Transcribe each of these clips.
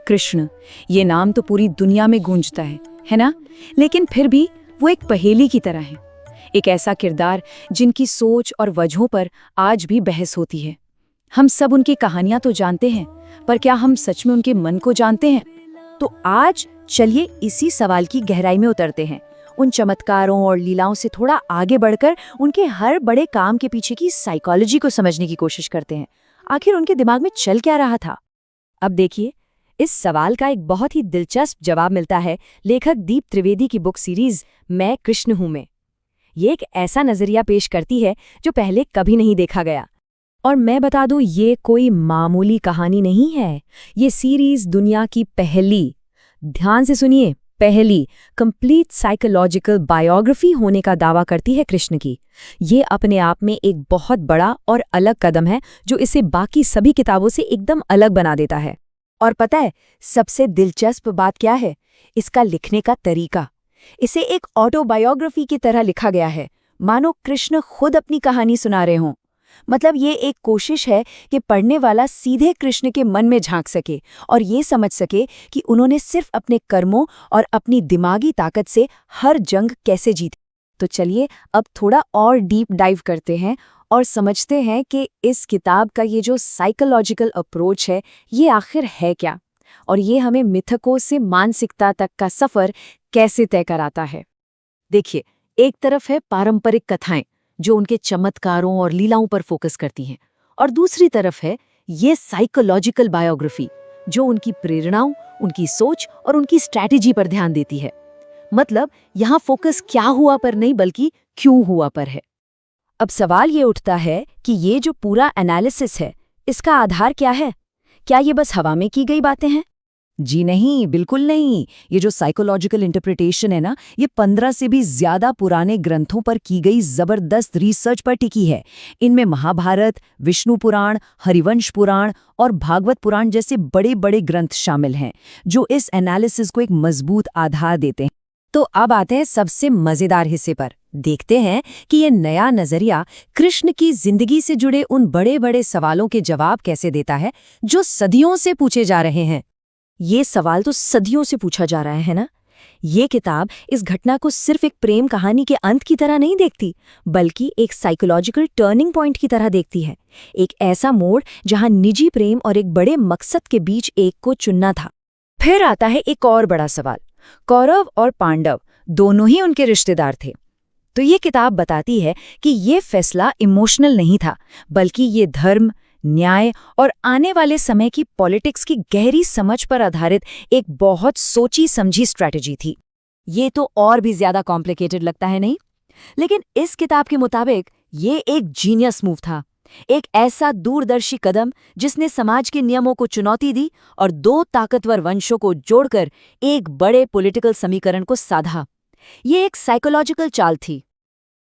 कृष्ण, ये नाम तो पूरी दुनिया में गूंजता है ना? लेकिन फिर भी वो एक पहेली की तरह है। एक ऐसा किरदार जिनकी सोच और वजहों पर आज भी बहस होती है। हम सब उनकी कहानियां तो जानते हैं, पर क्या हम सच में उनके मन को जानते हैं? तो आज चलिए इसी सवाल की गहराई में उतरते हैं, उन चमत्कारों और लीलाओं से थोड़ा आगे बढ़कर उनके हर बड़े काम के पीछे की साइकोलॉजी को समझने की कोशिश करते हैं। आखिर उनके दिमाग में चल क्या रहा था? अब देखिए, इस सवाल का एक बहुत ही दिलचस्प जवाब मिलता है लेखक दीप त्रिवेदी की बुक सीरीज मैं कृष्ण हूं में। ये एक ऐसा नजरिया पेश करती है जो पहले कभी नहीं देखा गया। और मैं बता दूं, ये कोई मामूली कहानी नहीं है। ये सीरीज दुनिया की पहली, ध्यान से सुनिए, पहली कंप्लीट साइकोलॉजिकल बायोग्राफी होने का दावा करती है कृष्ण की। ये अपने आप में एक बहुत बड़ा और अलग कदम है जो इसे बाकी सभी किताबों से एकदम अलग बना देता है। और पता है सबसे दिलचस्प बात क्या है? इसका लिखने का तरीका। इसे एक ऑटोबायोग्राफी की तरह लिखा गया है, मानो कृष्ण खुद अपनी कहानी सुना रहे हों। मतलब ये एक कोशिश है कि पढ़ने वाला सीधे कृष्ण के मन में झांक सके और ये समझ सके कि उन्होंने सिर्फ अपने कर्मों और अपनी दिमागी ताकत से हर जंग कैसे जीती। तो चलिए अब थोड़ा और डीप डाइव करते हैं और समझते हैं कि इस किताब का ये जो साइकोलॉजिकल अप्रोच है ये आखिर है क्या, और ये हमें मिथकों से मानसिकता तक का सफर कैसे तय कराता है। देखिए, एक तरफ है पारंपरिक कथाएं जो उनके चमत्कारों और लीलाओं पर फोकस करती हैं, और दूसरी तरफ है ये साइकोलॉजिकल बायोग्राफी जो उनकी प्रेरणाओं, उनकी सोच और उनकी स्ट्रैटेजी पर ध्यान देती है। मतलब यहाँ फोकस क्या हुआ पर नहीं बल्कि क्यों हुआ पर है। अब सवाल ये उठता है कि ये जो पूरा एनालिसिस है इसका आधार क्या है? क्या ये बस हवा में की गई बातें हैं? जी नहीं, बिल्कुल नहीं। ये जो साइकोलॉजिकल इंटरप्रिटेशन है ना, ये 15 से भी ज्यादा पुराने ग्रंथों पर की गई जबरदस्त रिसर्च पर टिकी है। इनमें महाभारत, विष्णु पुराण, हरिवंश पुराण और भागवत पुराण जैसे बड़े बड़े ग्रंथ शामिल हैं जो इस एनालिसिस को एक मजबूत आधार देते हैं। तो अब आते हैं सबसे मजेदार हिस्से पर। देखते हैं कि ये नया नजरिया कृष्ण की जिंदगी से जुड़े उन बड़े बड़े सवालों के जवाब कैसे देता है जो सदियों से पूछे जा रहे हैं। ये सवाल तो सदियों से पूछा जा रहा है ना। ये किताब इस घटना को सिर्फ एक प्रेम कहानी के अंत की तरह नहीं देखती, बल्कि एक साइकोलॉजिकल टर्निंग पॉइंट की तरह देखती है। एक ऐसा मोड़ जहां निजी प्रेम और एक बड़े मकसद के बीच एक को चुनना था। फिर आता है एक और बड़ा सवाल, कौरव और पांडव दोनों ही उनके रिश्तेदार थे। तो ये किताब बताती है कि ये फैसला इमोशनल नहीं था, बल्कि ये धर्म, न्याय और आने वाले समय की पॉलिटिक्स की गहरी समझ पर आधारित एक बहुत सोची समझी स्ट्रैटेजी थी। ये तो और भी ज्यादा कॉम्प्लिकेटेड लगता है, नहीं? लेकिन इस किताब के मुताबिक ये एक जीनियस मूव था, एक ऐसा दूरदर्शी कदम जिसने समाज के नियमों को चुनौती दी और दो ताकतवर वंशों को जोड़कर एक बड़े पॉलिटिकल समीकरण को साधा। ये एक साइकोलॉजिकल चाल थी।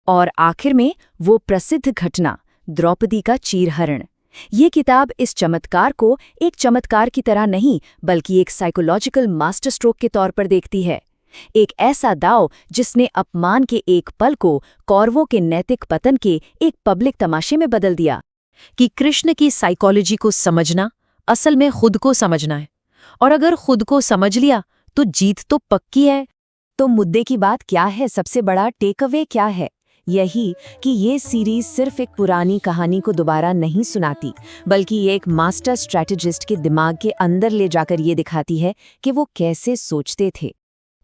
और आखिर में वो प्रसिद्ध घटना, द्रौपदी का चीरहरण। ये किताब इस चमत्कार को एक चमत्कार की तरह नहीं, बल्कि एक साइकोलॉजिकल मास्टर स्ट्रोक के तौर पर देखती है। एक ऐसा दांव जिसने अपमान के एक पल को कौरवों के नैतिक पतन के एक पब्लिक तमाशे में बदल दिया। कि कृष्ण की साइकोलॉजी को समझना असल में खुद को समझना है, और अगर खुद को समझ लिया तो जीत तो पक्की है। तो मुद्दे की बात क्या है? सबसे बड़ा टेकअवे क्या है? यही कि ये सीरीज सिर्फ एक पुरानी कहानी को दोबारा नहीं सुनाती, बल्कि एक मास्टर स्ट्रैटेजिस्ट के दिमाग के अंदर ले जाकर ये दिखाती है कि वो कैसे सोचते थे।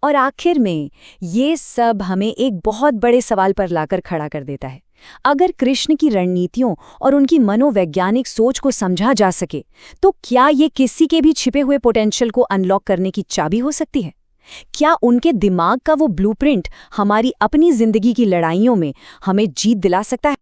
और आखिर में ये सब हमें एक बहुत बड़े सवाल पर लाकर खड़ा कर देता है। अगर कृष्ण की रणनीतियों और उनकी मनोवैज्ञानिक सोच को समझा जा सके, तो क्या ये किसी के भी छिपे हुए पोटेंशियल को अनलॉक करने की चाबी हो सकती है? क्या उनके दिमाग का वो ब्लूप्रिंट हमारी अपनी जिंदगी की लड़ाइयों में हमें जीत दिला सकता है?